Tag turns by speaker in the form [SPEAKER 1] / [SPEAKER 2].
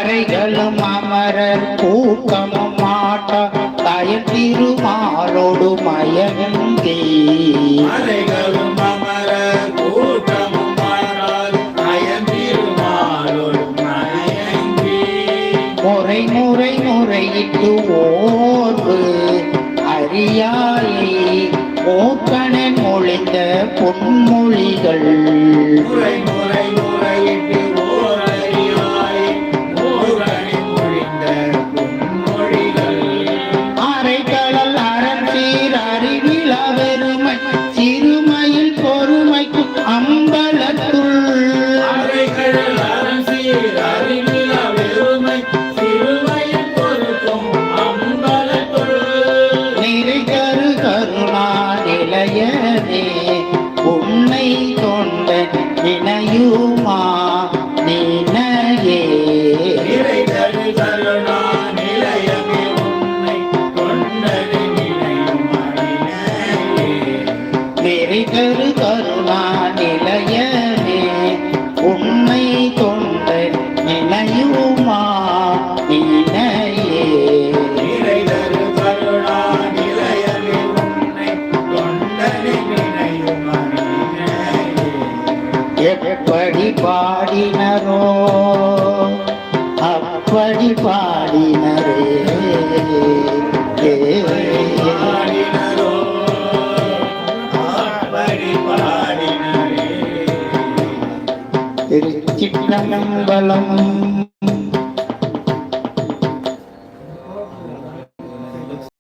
[SPEAKER 1] அறைகளும் அமரர் கூட்டமும் மாட்டா தயன் திருமாலோடு மயங்கி
[SPEAKER 2] அறைகளும் அமரர் கூட்டமும் மாட்டால் தயன் திருமாலோடு மயங்கி
[SPEAKER 1] முறை முறை முறையிட்டு ஓர்வு அறியாயை மூக்கணன் மொழிந்த பொன்மொழிகள்
[SPEAKER 2] முறை முறை முறையிட்டு ஓர் அறியாய் மூக்கனின் மொழிந்த பொன்மொழிகள்
[SPEAKER 1] அரைக்கடல் அரசீர் அறிவில் அவருமை சிறுமையில் பொறுமைக்கு அம்பலத்துள்
[SPEAKER 2] அறைகள் அரசீர் அறிவில் வெறுமை சிறுமையில் பொறுக்கும் அம்பலத்துள்
[SPEAKER 1] நிறைகரு கருணா நிலையனே உன்னை தொண்ட நினையுமா நினையே
[SPEAKER 2] நிறைதரு கருணா நிலையமே உன்னை கொண்டது நினையும் அறிஞரே.
[SPEAKER 1] நிறைகரு கருணா நிலையனே உன்னை தொண்ட நினையுமா நினையே
[SPEAKER 2] நிறைதரு கருணா நிலையமே உன்னை கொண்டது நினையும் அறிஞரே.
[SPEAKER 1] எப்படி பாடினரோ அப்படி பாடினரே
[SPEAKER 2] பாடினரோ அப்படி பாடினரே.
[SPEAKER 1] திருச்சிற்றம்பலம்